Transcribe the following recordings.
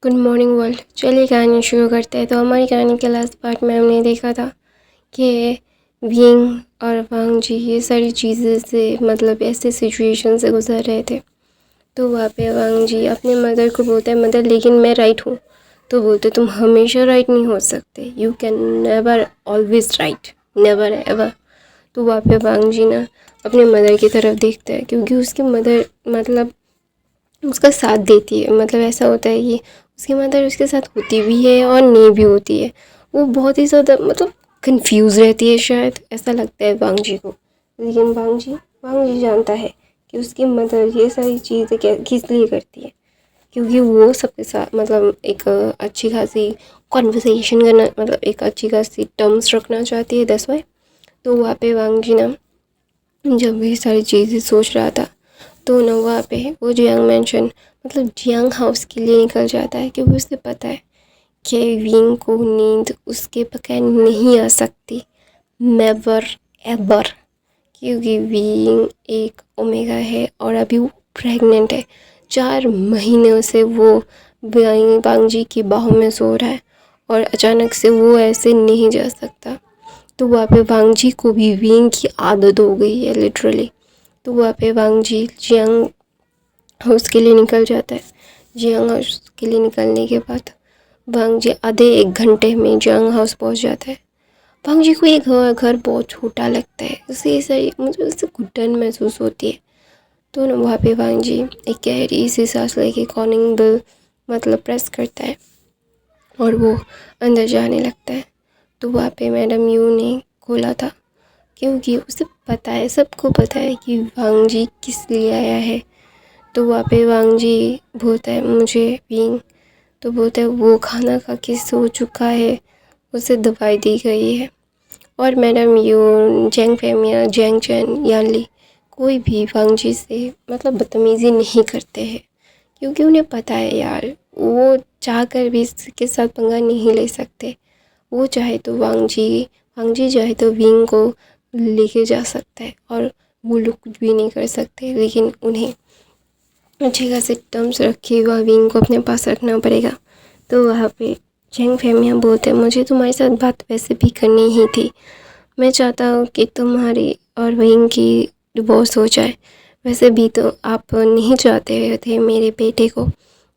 Good morning world. चलिए कहानी शुरू करते हैं। तो हमारी कहानी के लास्ट पार्ट में हमने देखा था कि विंग और वांग जी ये सारी चीज़ें से मतलब ऐसे सिचुएशन से गुजर रहे थे। तो वहाँ पे वांग जी अपने मदर को बोलते हैं, मदर लेकिन मैं राइट हूँ। तो बोलते तुम हमेशा राइट नहीं हो सकते, you can never always right, never ever. तो वहाँ पे वांग जी ना अपने मदर की तरफ देखते हैं, क्योंकि उसकी मदर मतलब उसका साथ देती है। मतलब ऐसा होता है कि उसकी मदर उसके साथ होती भी है और नहीं भी होती है। वो बहुत ही ज़्यादा मतलब कंफ्यूज रहती है, शायद ऐसा लगता है वांग जी को। लेकिन वांग जी जानता है कि उसकी मदर ये सारी चीज़ें किस लिए करती है, क्योंकि वो सबके साथ मतलब एक अच्छी खासी कॉन्वर्सेशन करना, मतलब एक अच्छी खासी टर्म्स रखना चाहती है, दैट्स वाई। तो वहाँ पे वांग जी ना जब ये सारी चीज़ें सोच रहा था, तो ना वहाँ पे वो जियांग मेंशन मतलब जियांग हाउस के लिए निकल जाता है, क्योंकि उसे पता है कि विंग को नींद उसके बगैर नहीं आ सकती, नेवर एवर। क्योंकि विंग एक ओमेगा है और अभी वो प्रेग्नेंट है। 4 महीनों से वो वांग जी की बाहों में सो रहा है और अचानक से वो ऐसे नहीं जा सकता। तो वहाँ पे वांग जी को भी विंग की आदत हो गई है लिटरली। तो वहाँ पे वांग जी जियांग हाउस के लिए निकल जाता है। जियांग हाउस के लिए निकलने के बाद वांग जी आधे 1 घंटे में जियांग हाउस पहुँच जाता है। वांग जी को ये घर बहुत छोटा लगता है, उसे ऐसा मुझे उससे घुटन महसूस होती है। तो ना वहाँ पे वांग जी एक गहरी सी सांस लेके कॉलिंग बेल मतलब प्रेस करता है और वो अंदर जाने लगता है। तो वहाँ पे मैडम यू ने खोला था, क्योंकि उसे पता है, सबको पता है कि वांग जी किस लिए आया है। तो वहाँ पे वांग जी बोलता है मुझे विंग, तो बोलता है वो खाना खा के सो चुका है, उसे दवाई दी गई है। और मैडम यून, जैंग फेमिया, जैंग चैन, यानली कोई भी वांग जी से मतलब बदतमीज़ी नहीं करते हैं, क्योंकि उन्हें पता है यार वो चाह कर भी इसके साथ पंगा नहीं ले सकते। वो चाहे तो वांग जी चाहे तो विंग को लेके जा सकता है और वो लोग कुछ भी नहीं कर सकते, लेकिन उन्हें अच्छे खासे टर्म्स रखे हुआ विंग को अपने पास रखना पड़ेगा। तो वहाँ पे जैंग फेमिया बोलते हैं मुझे तुम्हारे साथ बात वैसे भी करनी ही थी, मैं चाहता हूँ कि तुम्हारी और विंग की डिवोर्स हो जाए। वैसे भी तो आप नहीं चाहते थे मेरे बेटे को।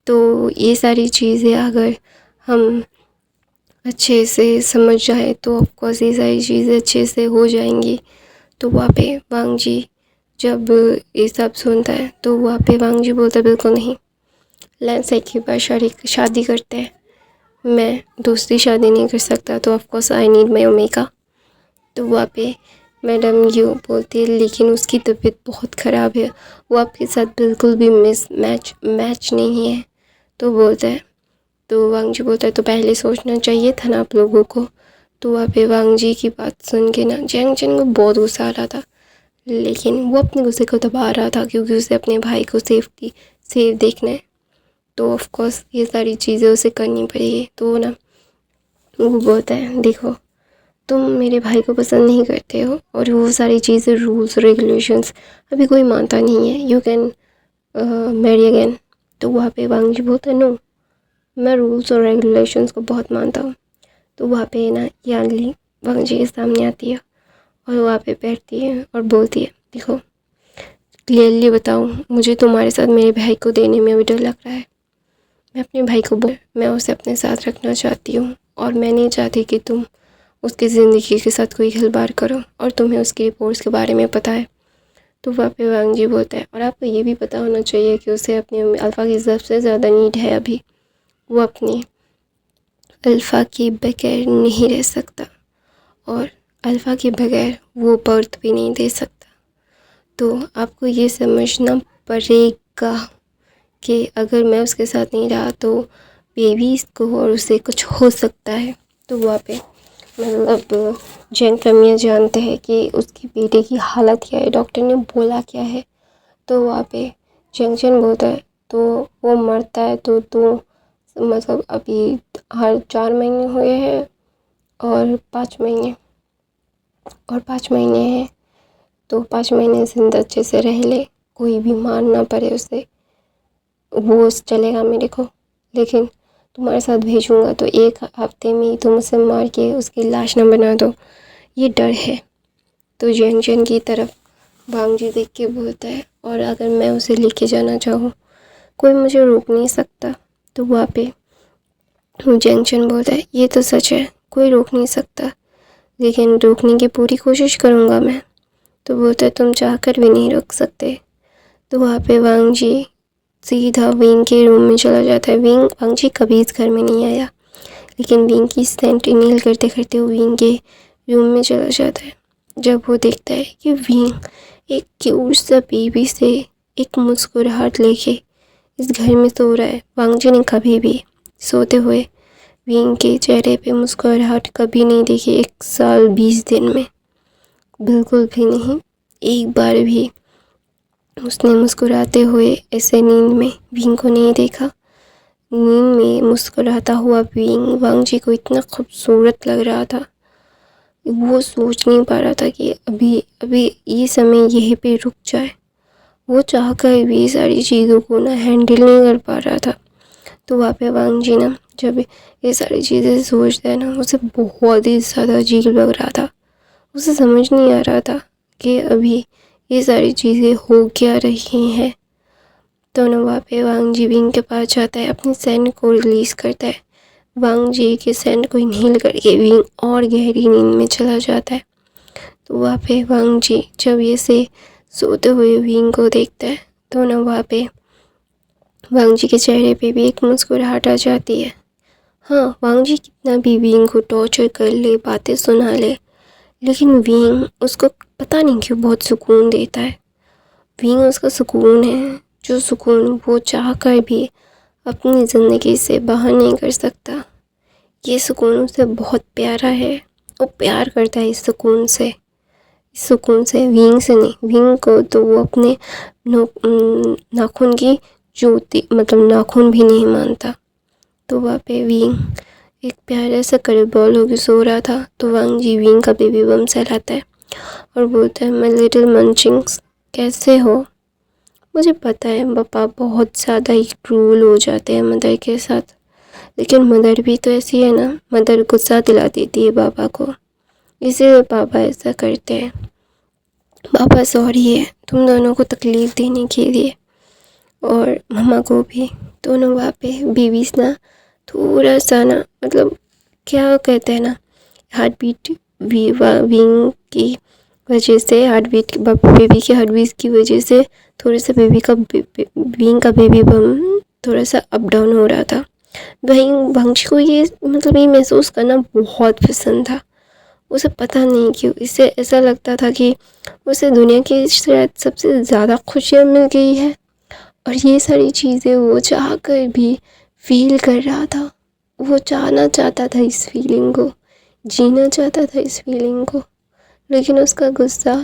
तो ये सारी चीज़ें अगर हम अच्छे से समझ जाए तो ऑफकोर्स ये सारी चीज़ें अच्छे से हो जाएंगी। तो वहाँ पे वांग जी जब ये सब सुनता है तो वहाँ पे वांग जी बोलता है बिल्कुल नहीं, लेट्स एक ही बार शादी करते हैं। मैं दूसरी शादी नहीं कर सकता, तो of course I need my omega. तो वहाँ पे मैडम यू बोलती है लेकिन उसकी तबीयत बहुत ख़राब है, वो आपके साथ बिल्कुल भी मैच नहीं है। तो बोलता है, तो वांग जी बोलता है तो पहले सोचना चाहिए था ना आप लोगों को। तो वहाँ पे वांग जी की बात सुन के ना जैंग चैन को बहुत गुस्सा आ रहा था, लेकिन वो अपने गुस्से को दबा रहा था, क्योंकि उसे अपने भाई को सेफ देखना है। तो ऑफ कोर्स ये सारी चीज़ें उसे करनी पड़ेगी। तो ना वो बोलता है देखो तुम मेरे भाई को पसंद नहीं करते हो और वो सारी चीज़ें रूल्स रेगुलेशंस अभी कोई मानता नहीं है, यू कैन मैरी अगेन। तो वहाँ पे वांग जी बोलता है नो, मैं रूल्स और रेगुलेशंस को बहुत मानता हूँ। तो वहाँ पे ना यानली वांग जी के सामने आती है और वहाँ पे बैठती है और बोलती है देखो क्लियरली बताऊँ, मुझे तुम्हारे साथ मेरे भाई को देने में भी डर लग रहा है। मैं अपने भाई को मैं उसे अपने साथ रखना चाहती हूँ और मैं नहीं चाहती कि तुम उसकी ज़िंदगी के साथ कोई खिलवाड़ करो, और तुम्हें उसकी रिपोर्ट्स के बारे में पता है। तो वहाँ पे वांग जी बोलता है और आपको ये भी पता होना चाहिए कि उसे अपनी अल्फ़ा की सबसे ज़्यादा नीड है अभी, वो अपनी अल्फ़ा के बगैर नहीं रह सकता और अल्फ़ा के बगैर वो बर्थ भी नहीं दे सकता। तो आपको ये समझना पड़ेगा कि अगर मैं उसके साथ नहीं रहा तो बेबीज़ को और उसे कुछ हो सकता है। तो वहाँ पे मतलब जैंग फैमिली जानते हैं कि उसकी बेटे की हालत क्या है, डॉक्टर ने बोला क्या है। तो वहाँ पे जंक्शन बोलता है तो वो मरता है तो मतलब अभी हर 4 महीने हुए हैं और 5 महीने और 5 महीने हैं, तो 5 महीने जिंदा अच्छे से रह ले, कोई बीमार ना पड़े उसे, वो चलेगा मेरे को। लेकिन तुम्हारे साथ भेजूँगा तो 1 हफ्ते में ही तुम उसे मार के उसकी लाश न बना दो, ये डर है। तो जैंग की तरफ वांग जी देख के बोलता है, और अगर मैं उसे लेके जाना चाहूँ कोई मुझे रोक नहीं सकता। तो वहाँ पे जैंग बोलता है, ये तो सच है, कोई रोक नहीं सकता, लेकिन रोकने की पूरी कोशिश करूँगा मैं। तो बोलता है, तुम चाहकर भी नहीं रोक सकते। तो वहाँ पे वांग जी सीधा विंग के रूम में चला जाता है। वांग जी कभी इस घर में नहीं आया, लेकिन विंग की सेंट इनहेल करते करते वो विंग के रूम में चला जाता है। जब वो देखता है कि विंग एक क्यूट सा बेबी से एक मुस्कुराहट लेके इस घर में सो रहा है। वांग जी ने कभी भी सोते हुए विंग के चेहरे पे मुस्कुराहट कभी नहीं देखी, 1 साल 20 दिन में, बिल्कुल भी नहीं। एक बार भी उसने मुस्कुराते हुए ऐसे नींद में विंग को नहीं देखा। नींद में मुस्कुराता हुआ विंग वांग जी को इतना खूबसूरत लग रहा था, वो सोच नहीं पा रहा था कि अभी ये समय यहीं पे रुक जाए। वो चाहकर भी सारी चीज़ों को ना हैंडल नहीं कर पा रहा था। तो वहाँ पे वांग जी ना जब ये सारी चीज़ें सोचता है ना, उसे बहुत ही ज़्यादा अजीब लग रहा था। उसे समझ नहीं आ रहा था कि अभी ये सारी चीज़ें हो क्या रही हैं। तो ना वहाँ पे वांग जी विंग के पास जाता है, अपनी सैंड को रिलीज़ करता है। वांग जी के सैंड को इनहेल करके विंग और गहरी नींद में चला जाता है। तो वहाँ पे वांग जी जब ये से सोते हुए विंग को देखता है, तो ना वहाँ पे वांग जी के चेहरे पे भी एक मुस्कुराहट आ जाती है। हाँ, वांग जी कितना भी विंग को टॉर्चर कर ले, बातें सुना ले, लेकिन विंग उसको पता नहीं क्यों बहुत सुकून देता है। विंग उसका सुकून है, जो सुकून वो चाह कर भी अपनी ज़िंदगी से बाहर नहीं कर सकता। ये सुकून उसे बहुत प्यारा है, वो प्यार करता है इस सुकून से। इस सुकून से विंग से नहीं, विंग को तो वो अपने नाखून की चोटी मतलब नाखून भी नहीं मानता। तो वहाँ पे विंग एक प्यारे सा करबॉल होकर सो रहा था। तो वांग जी विंग का बेबी बम सहलाता है और बोलता है, माय लिटिल मंचिंग्स, कैसे हो? मुझे पता है पापा बहुत ज़्यादा ही क्रूल हो जाते हैं मदर के साथ, लेकिन मदर भी तो ऐसी है ना, मदर गुस्सा दिला देती है पापा को, इसीलिए पापा ऐसा करते हैं। पापा सॉरी है तुम दोनों को तकलीफ़ देने के लिए, और मम्मा को भी। दोनों वहाँ पे बेबीज ना थोड़ा सा ना मतलब क्या कहते हैं ना, हार्ट बीट विंग की वजह से, हार्ट बीट बेबी की हार्ट बीट की वजह से थोड़ा सा बेबी का विंग का बेबी बम थोड़ा सा अप डाउन हो रहा था। वहीं वंश को ये मतलब ये महसूस करना बहुत पसंद था। उसे पता नहीं क्यों इससे ऐसा लगता था कि उसे दुनिया की शायद सबसे ज़्यादा खुशियाँ मिल गई है, और ये सारी चीज़ें वो चाह कर भी फील कर रहा था। वो चाहना चाहता था इस फीलिंग को, जीना चाहता था इस फीलिंग को, लेकिन उसका गुस्सा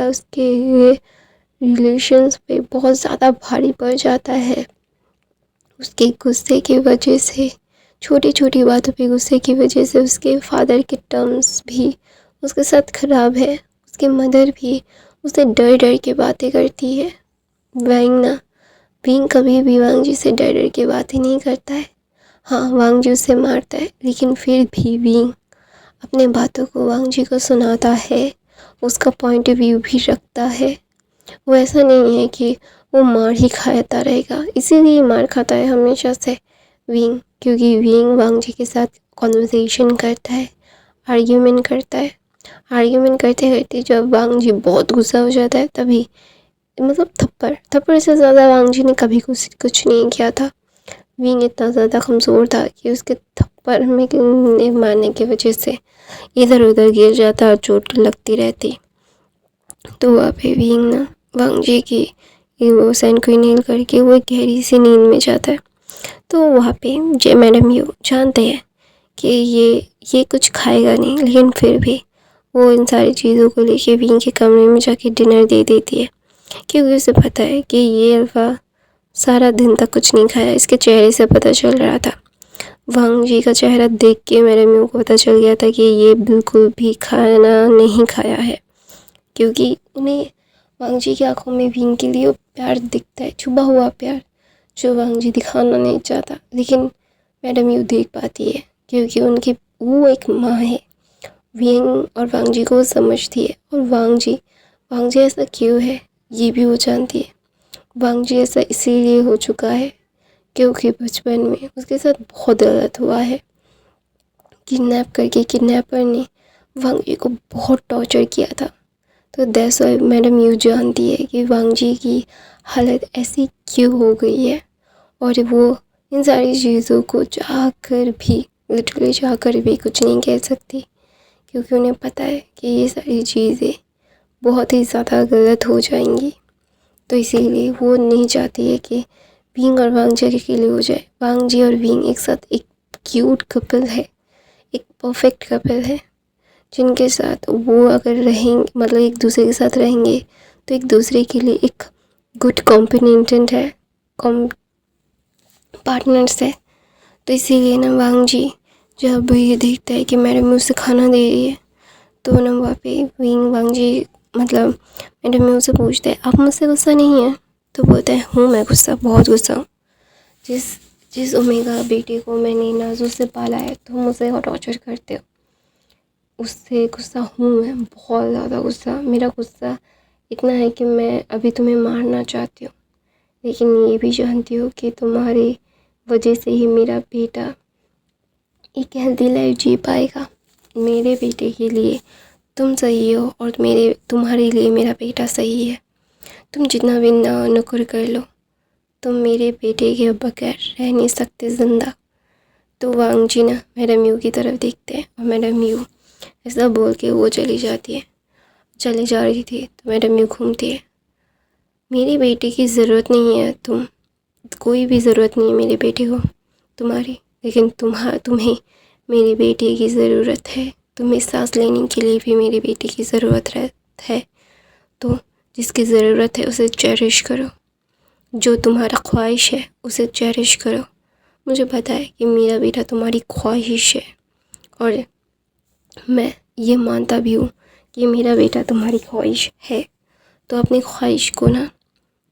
उसके रिलेशंस पे बहुत ज़्यादा भारी पड़ जाता है। उसके गुस्से की वजह से, छोटी छोटी बातों पे गुस्से की वजह से उसके फादर के टर्म्स भी उसके साथ ख़राब है। उसकी मदर भी उसे डर डर के बातें करती है। विंग कभी भी वांग जी से डर डर के बातें नहीं करता है। हाँ, वांग जी उसे मारता है, लेकिन फिर भी विंग अपने बातों को वांग जी को सुनाता है, उसका पॉइंट ऑफ व्यू भी रखता है। वो ऐसा नहीं है कि वो मार ही खाता रहेगा, इसीलिए मार खाता है हमेशा से विंग, क्योंकि विंग वांग जी के साथ कॉन्वर्सेशन करता है, आर्ग्यूमेंट करता है। आर्ग्यूमेंट करते करते जब वांग जी बहुत गुस्सा हो जाता है, तभी मतलब थप्पड़ से ज़्यादा वांग जी ने कभी कुछ नहीं किया था। विंग इतना ज़्यादा कमज़ोर था कि उसके थप्पड़ में मारने की वजह से इधर उधर गिर जाता और चोट लगती रहती। तो वहाँ पे विंग ना वांग जी की वो सैन को इनहेल करके वो गहरी सी नींद में जाता है। तो वहाँ पे जे मैडम यू जानते हैं कि ये कुछ खाएगा नहीं, लेकिन फिर भी वो इन सारी चीज़ों को लेके विंग के कमरे में जाके डिनर दे देती है, क्योंकि उसे पता है कि ये अल्फ़ा सारा दिन तक कुछ नहीं खाया। इसके चेहरे से पता चल रहा था। वांग जी का चेहरा देख के मेरे मुँह को पता चल गया था कि ये बिल्कुल भी खाना नहीं खाया है, क्योंकि उन्हें वांग जी की आंखों में विंग के लिए प्यार दिखता है, छुपा हुआ प्यार, जो वांग जी दिखाना नहीं चाहता। लेकिन मैडम यू देख पाती है, क्योंकि उनकी वो एक माँ है। विंग और वांग जी को वो समझती है, और वांग जी ऐसा क्यों है ये भी वो जानती है। वांग जी ऐसा इसीलिए हो चुका है क्योंकि बचपन में उसके साथ बहुत गलत हुआ है। किडनैप करके किडनैपर ने वांग जी को बहुत टॉर्चर किया था। तो दैट्स व्हाई मैडम यू जानती है कि वांग जी की हालत ऐसी क्यों हो गई है, और वो इन सारी चीज़ों को चाहकर भी, लिटरली चाहकर भी कुछ नहीं कह सकती, क्योंकि उन्हें पता है कि ये सारी चीज़ें बहुत ही ज़्यादा गलत हो जाएंगी। तो इसीलिए वो नहीं चाहती है कि विंग और वांग जी अकेले हो जाए। वांग जी और विंग एक साथ एक क्यूट कपल है, एक परफेक्ट कपल है, जिनके साथ वो अगर रहेंगे, मतलब एक दूसरे के साथ रहेंगे, तो एक दूसरे के लिए एक गुड कॉम्पिनेंटेंट है, कॉम पार्टनर्स है। तो इसीलिए ना वांग जी जब ये देखता है कि मैडम मुझसे खाना दे रही है, तो ना वहाँ पे वांग जी मतलब मैडम मुझसे पूछता है, आप मुझसे गुस्सा नहीं है? तो बोलता है, हूँ मैं गुस्सा, बहुत गुस्सा हूँ। जिस जिस ओमेगा बेटे को मैंने नाजू से पाला है, तो मुझसे और टॉर्चर करते हो, उससे गुस्सा हूँ मैं, बहुत ज़्यादा गुस्सा। मेरा गुस्सा इतना है कि मैं अभी तुम्हें मारना चाहती हूँ, लेकिन ये भी जानती हूँ कि तुम्हारी वजह से ही मेरा बेटा एक हेल्दी लाइफ जी पाएगा। मेरे बेटे के लिए तुम सही हो, और तुम्हारे लिए मेरा बेटा सही है। तुम जितना भी नकुर कर लो, तुम मेरे बेटे के बगैर रह नहीं सकते ज़िंदा। तो वांग जी ना मैडम यू की तरफ देखते हैं, और मैडम यू ऐसा बोल के वो चली जा रही थी। तो मैडम यू घूमती है, मेरे बेटे की ज़रूरत नहीं है, कोई भी ज़रूरत नहीं है मेरे बेटे को तुम्हारी, लेकिन तुम्हें मेरे बेटे की ज़रूरत है। तुम्हें सांस लेने के लिए भी मेरे बेटे की ज़रूरत है। तो जिसकी ज़रूरत है उसे चेरिश करो, जो तुम्हारा ख्वाहिश है उसे चेरिश करो। मुझे पता है कि मेरा बेटा तुम्हारी ख्वाहिश है, और मैं ये मानता भी हूँ कि मेरा बेटा तुम्हारी ख्वाहिश है। तो अपनी ख्वाहिश को ना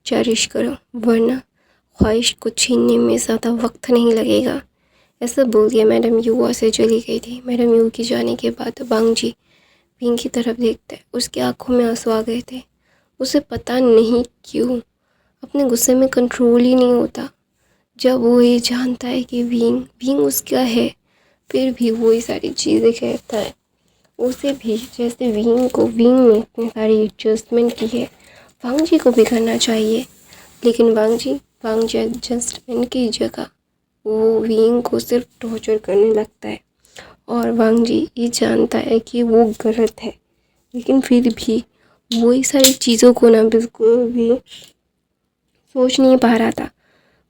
चेरिश करो, वरना ख्वाहिश को छीनने में ज़्यादा वक्त नहीं लगेगा। ऐसा बोल दिया मैडम यू वहाँ से चली गई थी। मैडम यू की जाने के बाद वांग जी विंग की तरफ देखते हैं, उसकी आंखों में आंसू आ गए थे। उसे पता नहीं क्यों अपने गुस्से में कंट्रोल ही नहीं होता। जब वो ये जानता है कि विंग उसका है, फिर भी वो ये सारी चीज़ें कहता है। उसे भी जैसे विंग ने इतनी सारी एडजस्टमेंट की है, वांग जी को भी करना चाहिए। लेकिन वांग जी एडजस्टमेंट की जगह वो विंग को सिर्फ टॉर्चर करने लगता है, और वांग जी ये जानता है कि वो गलत है, लेकिन फिर भी वो ये सारी चीज़ों को ना बिल्कुल भी सोच नहीं पा रहा था।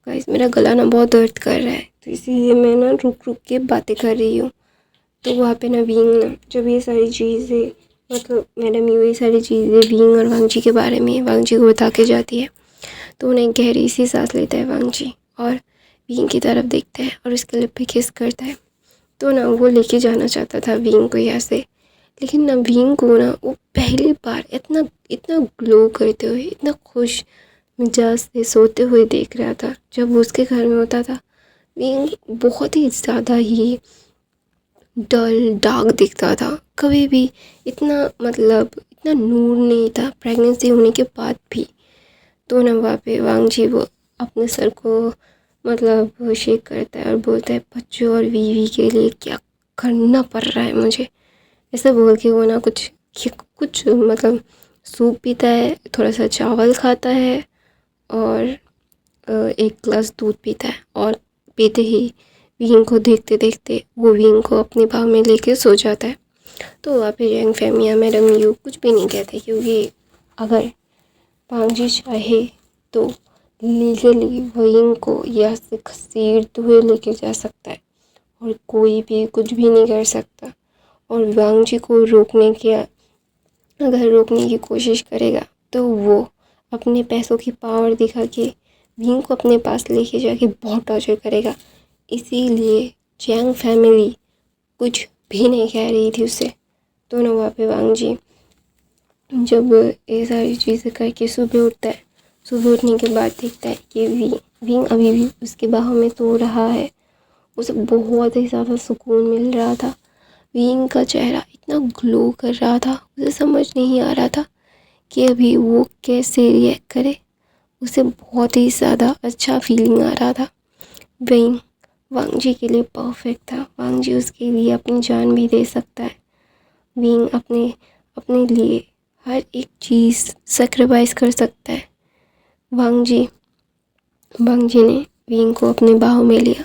गाइस मेरा गला ना बहुत दर्द कर रहा है, तो इसीलिए मैं ना रुक रुक के बातें कर रही हूँ। तो वहाँ पे ना विंग ना जब ये सारी चीज़ें, मतलब मैडम ये सारी चीज़ें विंग और वांग जी के बारे में वांग जी को बता के जाती है, तो उन्हें गहरी सी सांस लेता है वांग जी, और विंग की तरफ देखता है और उसके लिप पे किस करता है। तो ना वो लेके जाना चाहता था विंग को यहाँ से, लेकिन ना विंग को ना वो पहली बार इतना इतना ग्लो करते हुए, इतना खुश मिजाज से सोते हुए देख रहा था। जब वो उसके घर में होता था, विंग बहुत ही ज़्यादा ही डल डार्क दिखता था। कभी भी इतना नूर नहीं था प्रेगनेंसी होने के बाद भी। तो ना वहाँ पे वांग जी वो अपने सर को वो शेक करता है और बोलता है, बच्चों और बीवी के लिए क्या करना पड़ रहा है मुझे। ऐसा बोल के वो ना कुछ सूप पीता है, थोड़ा सा चावल खाता है, और एक ग्लास दूध पीता है, और पीते ही विंग को देखते देखते वो विंग को अपने बाह में लेके सो जाता है। तो वहाँ पे यंग फैमिया मैडम यू कुछ भी नहीं कहते, क्योंकि अगर वांग जी चाहे तो लीगली विंग को यहाँ से घसीटते हुए लेके जा सकता है, और कोई भी कुछ भी नहीं कर सकता। और वांग जी को अगर रोकने की कोशिश करेगा, तो वो अपने पैसों की पावर दिखा के विंग को अपने पास लेके जाके बहुत टॉर्चर करेगा। इसीलिए चैंग फैमिली कुछ भी नहीं कह रही थी उसे। तो ना वहाँ पे वांग जी जब ये सारी चीज़ें करके सुबह उठता है, सुबह उठने के बाद देखता है कि विंग अभी भी उसके बाहों में सो रहा है, उसे बहुत ही ज़्यादा सुकून मिल रहा था। विंग का चेहरा इतना ग्लो कर रहा था, उसे समझ नहीं आ रहा था कि अभी वो कैसे रिएक्ट करे। उसे बहुत ही ज़्यादा अच्छा फीलिंग आ रहा था। विंग वांग जी के लिए परफेक्ट था। वांग जी उसके लिए अपनी जान भी दे सकता है। विंग अपने अपने लिए हर एक चीज़ सेक्रीफाइस कर सकता है। वांग जी ने विंग को अपने बाहों में लिया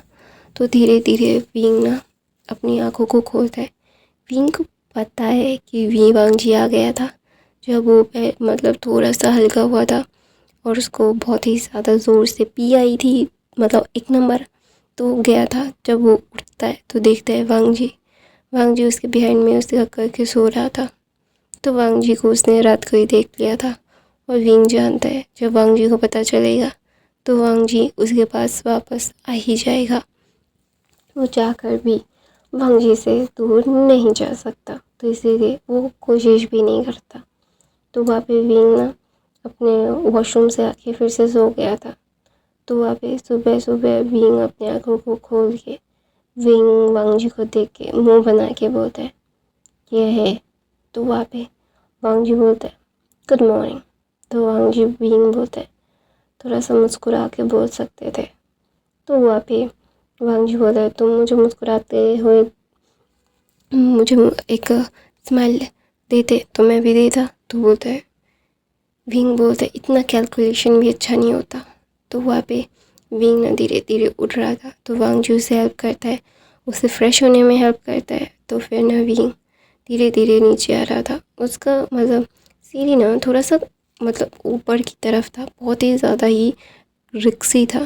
तो धीरे धीरे विंग ना अपनी आंखों को खोलता है। विंग को पता है कि वांग जी आ गया था जब वो मतलब थोड़ा सा हल्का हुआ था और उसको बहुत ही ज़्यादा ज़ोर से पी आई थी, मतलब एक नंबर तो गया था। जब वो उठता है तो देखता है वांग जी उसके बिहाइंड में उसे हक करके सो रहा था। तो वांग जी को उसने रात को ही देख लिया था और विंग जानता है जब वांग जी को पता चलेगा तो वांग जी उसके पास वापस आ ही जाएगा। वो चाहकर भी वांग जी से दूर नहीं जा सकता, तो इसीलिए वो कोशिश भी नहीं करता। तो वहाँ पे विंग ना अपने वॉशरूम से आके फिर से सो गया था। तो वहाँ पे सुबह सुबह विंग अपनी आँखों को खोल के विंग वांग जी को देख के मुंह बना के बोलता है ये है। तो वहाँ पे वांग जी बोलता है गुड मॉर्निंग। तो वांग जी विंग बोलता है थोड़ा सा मुस्कुरा के बोल सकते थे। तो वहाँ पे वांग जी बोलता है तुम मुझे मुस्कुराते हुए मुझे एक स्माइल देते तो मैं भी देता। तो बोलता है विंग बोलता है इतना कैलकुलेशन भी अच्छा नहीं होता। तो वहाँ पे विंग ना धीरे धीरे उठ रहा था तो वांग जी उसे हेल्प करता है, उसे फ्रेश होने में हेल्प करता है। तो फिर ना विंग धीरे धीरे नीचे आ रहा था। उसका मतलब सीढ़ी ना थोड़ा सा मतलब ऊपर की तरफ था, बहुत ही ज़्यादा ही रिक्सी था।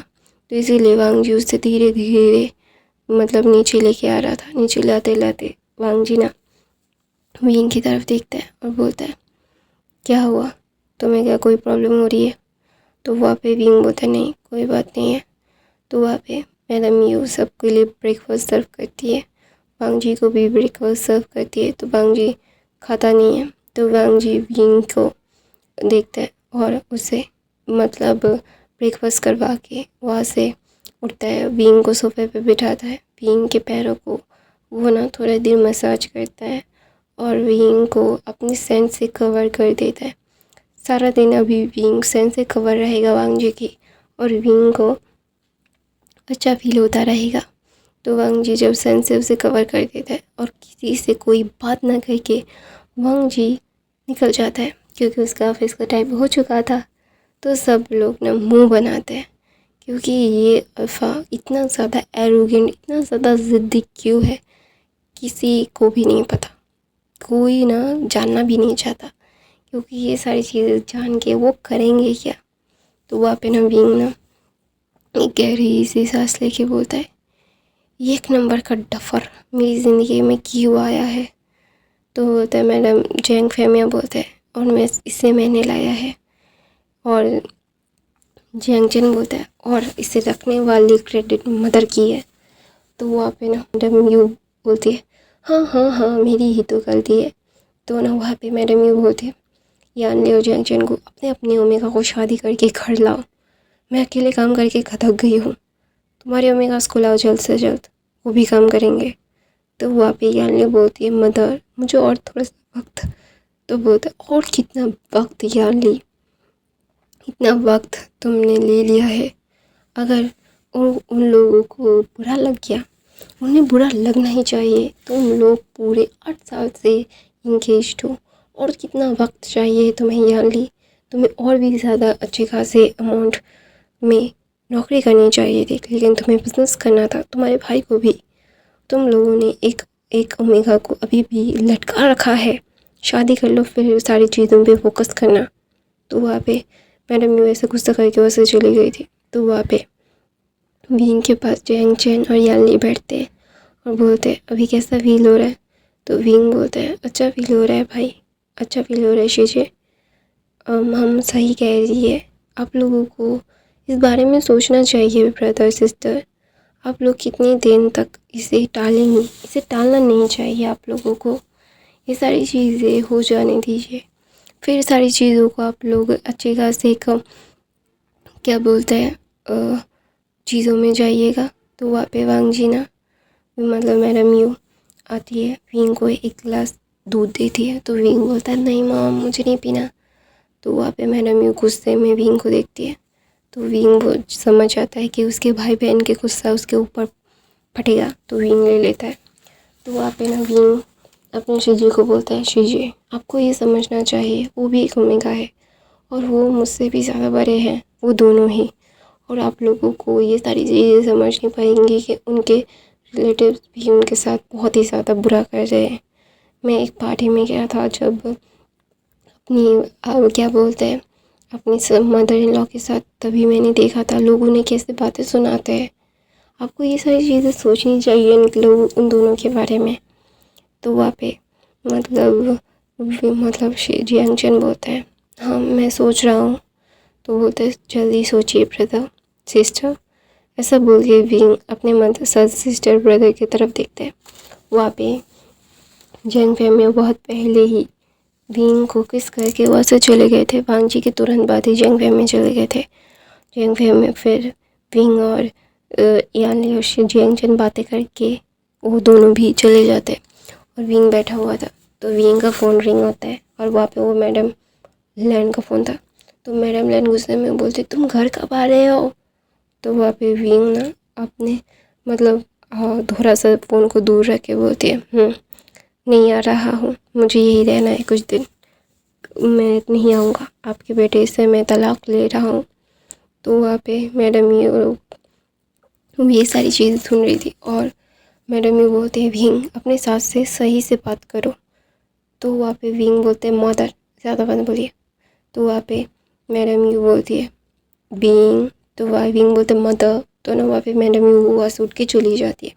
तो इसीलिए वांग जी उससे धीरे धीरे मतलब नीचे लेके आ रहा था। नीचे लाते लाते वांग जी ना विंग की तरफ देखता है और बोलता है क्या हुआ, तुम्हें क्या कोई प्रॉब्लम हो रही है? तो वहाँ पे विंग बोलता है नहीं कोई बात नहीं है। तो वहाँ पे मैडम यू सबके लिए ब्रेकफास्ट सर्व करती है, वांग जी को भी ब्रेकफास्ट सर्व करती है। तो वांग जी खाता नहीं है। तो वांग जी विंग को देखता है और उसे मतलब ब्रेकफास्ट करवा के वहाँ से उठता है। विंग को सोफे पे बिठाता है, विंग के पैरों को वो ना थोड़ा देर मसाज करता है और विंग को अपनी सेंट से कवर कर देता है। सारा दिन अभी विंग सेंट से कवर रहेगा वांग जी की और विंग को अच्छा फील होता रहेगा। तो वांग जी जब सेंट से उसे कवर कर देता है और किसी से कोई बात ना करके वांग जी निकल जाता है क्योंकि उसका ऑफिस का टाइम हो चुका था। तो सब लोग ना मुंह बनाते हैं क्योंकि ये अल्फ़ा इतना ज़्यादा एरोगेंट, इतना ज़्यादा ज़िद्दी क्यों है किसी को भी नहीं पता, कोई ना जानना भी नहीं चाहता क्योंकि ये सारी चीज़ें जान के वो करेंगे क्या। तो वहाँ पे ना विंग ना एक गहरी सी सांस लेके बोलता है ये एक नंबर का डफर मेरी ज़िंदगी में क्यों आया है? तो बोलता है मैडम जैंग फेमिया बोलते हैं और मैं इसे मैंने लाया है। और जैंगचन बोलता है और इसे रखने वाली क्रेडिट मदर की है। तो वहाँ पे ना मैडम यू बोलती है हाँ हाँ हाँ मेरी ही तो गलती है। तो ना वहाँ पे मैडम यू बोलती है यान ले और जैंगचन को अपने अपने ओमेगा को शादी करके घर लाओ, मैं अकेले काम करके थक गई हूँ, तुम्हारे ओमेगा को लाओ जल्द से जल्द, वो भी काम करेंगे। तो वहाँ पे यान ले बोलती है मदर मुझे और थोड़ा सा वक्त। तो बोलता है और कितना वक्त यान ली, इतना वक्त तुमने ले लिया है, अगर उन लोगों को बुरा लग गया, उन्हें बुरा लगना ही चाहिए। तुम लोग पूरे 8 साल से इंगेज्ड हो और कितना वक्त चाहिए तुम्हें यान ली, तुम्हें और भी ज़्यादा अच्छे खासे अमाउंट में नौकरी करनी चाहिए थी, लेकिन तुम्हें बिजनेस करना था, तुम्हारे भाई को भी। तुम लोगों ने एक एक ओमेगा को अभी भी लटका रखा है, शादी कर लो फिर सारी चीज़ों पे फोकस करना। तो वहाँ पे मैडम यू ऐसे गुस्सा करके वहाँ से चली गई थी। तो वहाँ पे विंग के पास जैंग चैन और यानली बैठते हैं और बोलते हैं अभी कैसा फील हो रहा है? तो विंग बोलते हैं अच्छा फील हो रहा है भाई, अच्छा फील हो रहा है शीजे, हम सही कह रही है, आप लोगों को इस बारे में सोचना चाहिए ब्रदर सिस्टर, आप लोग कितनी दिन तक इसे टालेंगे, इसे टालना नहीं चाहिए आप लोगों को, ये सारी चीज़ें हो जाने दीजिए, फिर सारी चीज़ों को आप लोग अच्छे खासे क्या बोलते हैं चीज़ों में जाइएगा। तो वहाँ पे वांग जी ना मतलब मैडम यू आती है, विंग को एक गिलास दूध देती है। तो विंग बोलता है नहीं मॉम मुझे नहीं पीना। तो वहाँ पे मैडम यू गुस्से में विंग को देखती है। तो विंग वो समझ आता है कि उसके भाई बहन के गुस्सा उसके ऊपर फटेगा, तो विंग ले लेता है। तो वहाँ पे ना विंग अपने शिजी को बोलता है शिजी आपको ये समझना चाहिए वो भी एक ओमेगा है और वो मुझसे भी ज़्यादा बड़े हैं, वो दोनों ही। और आप लोगों को ये सारी चीज़ें समझ नहीं पाएंगी कि उनके रिलेटिव्स भी उनके साथ बहुत ही ज़्यादा बुरा कर रहे हैं। मैं एक पार्टी में गया था जब अपनी क्या बोलते हैं अपनी मदर इन लॉ के साथ, तभी मैंने देखा था लोग उन्हें कैसे बातें सुनाते हैं। आपको ये सारी चीज़ें सोचनी चाहिए उन दोनों के बारे में। तो वहाँ पे मतलब जियांगचन बोलता है हाँ मैं सोच रहा हूँ। तो बोलते जल्दी सोचिए ब्रदर सिस्टर। ऐसा बोल के विंग अपने मदर सिस्टर ब्रदर की तरफ देखते हैं। वहाँ पे जंग फैमिली बहुत पहले ही विंग को किस करके वहाँ से चले गए थे। वांग जी के तुरंत बाद ही जंग फैमिली चले गए थे। जंग फैमिली फिर विंग और यानी और जियांगचन बातें करके वो दोनों भी चले जाते और विंग बैठा हुआ था। तो विंग का फ़ोन रिंग होता है और वहाँ पे वो मैडम लैन का फ़ोन था। तो मैडम लैन गुस्से में बोलती तुम घर कब आ रहे हो। तो वहाँ पे विंग ना अपने मतलब थोड़ा सा फ़ोन को दूर रख के बोलती है नहीं आ रहा हूँ, मुझे यही रहना है कुछ दिन, मैं नहीं आऊँगा, आपके बेटे से मैं तलाक ले रहा हूँ। तो वहाँ पे मैडम ये सारी चीज़ें सुन रही थी और मैडम ये बोलते हैं विंग अपने सास से सही से बात करो। तो वहाँ पे विंग बोलते हैं मदर ज़्यादा बात बोलिए। तो वहाँ पे मैडम यू बोलती है विंग, तो वहाँ विंग बोलते मदर। तो ना वहाँ पे मैडम यू वहाँ से उठ के चली जाती है।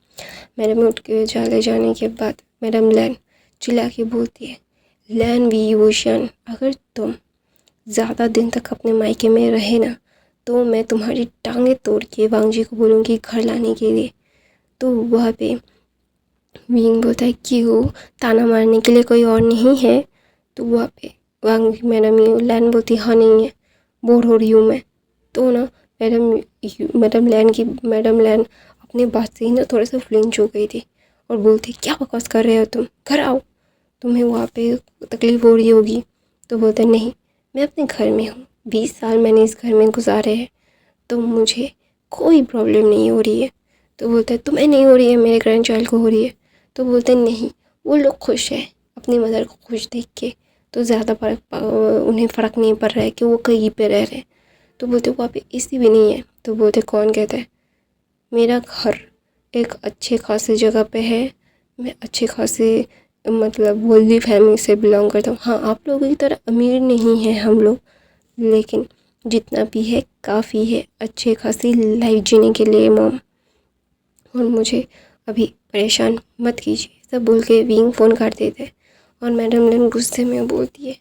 मैडम उठ के चले जाने के बाद मैडम लैन चिल्ला के बोलती है लैन वी वोशन अगर तुम ज़्यादा दिन तक अपने मायके में रहे ना तो मैं तुम्हारी टांगें तोड़ के वांग जी को बोलूँगी घर लाने के लिए। तो वहाँ पे विंग बोलता है क्यों ताना मारने के लिए कोई और नहीं है। तो वहाँ पे वांग मैडम लैन बोलती हाँ नहीं है, बोर हो रही हूँ मैं। तो ना मैडम लैन अपनी बात से ही ना थोड़ा सा फ्लिंच हो गई थी और बोलती क्या बकवास कर रहे हो तुम, घर आओ, तुम्हें वहाँ पे तकलीफ़ हो रही होगी। तो बोलते नहीं मैं अपने घर में हूँ, 20 साल मैंने इस घर में गुजारे हैं, तो मुझे कोई प्रॉब्लम नहीं हो रही है। तो बोलते हैं तुम्हें नहीं हो रही है, मेरे ग्रैंड चाइल्ड को हो रही है। तो बोलते नहीं वो लोग खुश हैं अपनी मदर को खुश देख के, तो ज़्यादा उन्हें फ़र्क नहीं पड़ रहा है कि वो कहीं पे रह रहे हैं। तो बोलते वहाँ पे एसी भी नहीं है। तो बोलते कौन कहता है मेरा घर एक अच्छे खासे जगह पे है, मैं अच्छे खासे मतलब वेल्दी फैमिली से बिलोंग करता हूँ। हाँ आप लोगों की तरह अमीर नहीं है हम लोग, लेकिन जितना भी है काफ़ी है अच्छे खासी लाइफ जीने के लिए मॉम, और मुझे अभी परेशान मत कीजिए। सब बोल के विंग फ़ोन काट देते और मैडम लेन गुस्से में बोलती है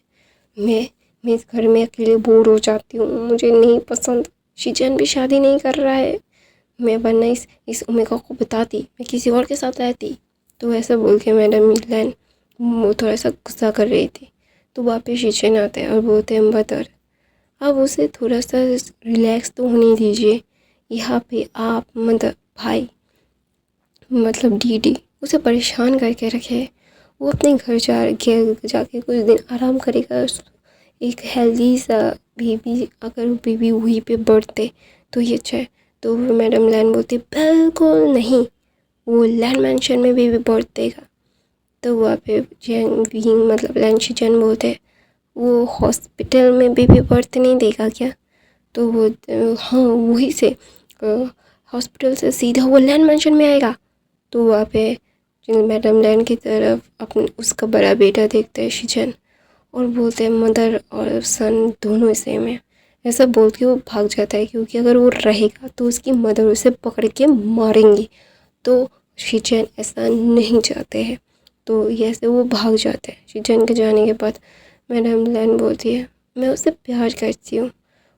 मैं इस घर में अकेले बोर हो जाती हूँ, मुझे नहीं पसंद, शीजन भी शादी नहीं कर रहा है, मैं वरना इस ओमेगा को बताती मैं किसी और के साथ रहती। तो ऐसा बोल के मैडम लैन वो थोड़ा सा गुस्सा कर रही थी। तो वापस शीजन आता है और बोलते हैं बदर अब उसे थोड़ा सा रिलैक्स तो होने दीजिए, यहाँ पे आप मतलब भाई मतलब डीडी उसे परेशान करके रखे, वो अपने घर जाके कुछ दिन आराम करेगा। एक हेल्दी सा बेबी अगर बेबी वहीं पे बढ़ते तो ये अच्छा है। तो मैडम लैन बोलती बिल्कुल नहीं, वो लैंड मैंशन में बेबी बर्थ देगा। तो वहाँ पे विंग मतलब लैन शिजन बोलते वो हॉस्पिटल में बेबी बर्थ नहीं देगा क्या। तो वो हाँ वहीं से हॉस्पिटल से सीधा वो लैंड मैंशन में आएगा। तो वहाँ पे मैडम लैन की तरफ अपने उसका बड़ा बेटा देखता है शिजन और बोलते हैं मदर और सन दोनों सेम है। ऐसा बोल के वो भाग जाता है क्योंकि अगर वो रहेगा तो उसकी मदर उसे पकड़ के मारेंगी। तो शिजन ऐसा नहीं चाहते हैं, तो ऐसे वो भाग जाते हैं। शिजन के जाने के बाद मैडम लैन बोलती है मैं उसे प्यार करती हूँ,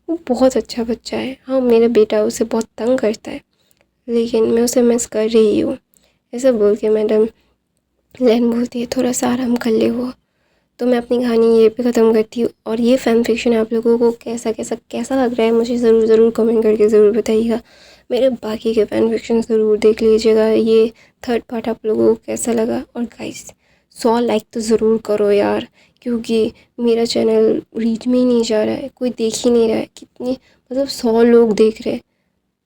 वो बहुत अच्छा बच्चा है। हाँ मेरा बेटा उसे बहुत तंग करता है लेकिन मैं उसे मिस कर रही हूँ। ऐसा बोल के मैडम लैन बोलती है थोड़ा सा आराम कर ले वो। तो मैं अपनी कहानी ये पे ख़त्म करती हूँ और ये फ़ैन फिक्शन आप लोगों को कैसा लग रहा है मुझे ज़रूर कमेंट करके ज़रूर बताइएगा। मेरे बाकी के फैन फिक्शन ज़रूर देख लीजिएगा। ये थर्ड पार्ट आप लोगों को कैसा लगा, और गाइस 100 लाइक तो ज़रूर करो यार, क्योंकि मेरा चैनल रीच में ही नहीं जा रहा है, कोई देख ही नहीं रहा है। कितनी मतलब 100 लोग देख रहे हैं,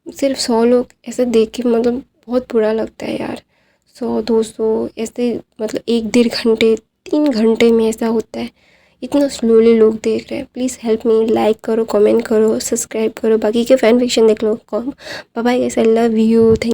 सिर्फ 100 लोग, ऐसे देख के मतलब बहुत बुरा लगता है यार। 100-200 ऐसे मतलब 1-1.5 घंटे 3 घंटे में ऐसा होता है, इतना स्लोली लोग देख रहे हैं। प्लीज़ हेल्प मी, लाइक करो, कमेंट करो, सब्सक्राइब करो, बाकी के फैन फिक्शन देख लो। Bye guys, I love you, thank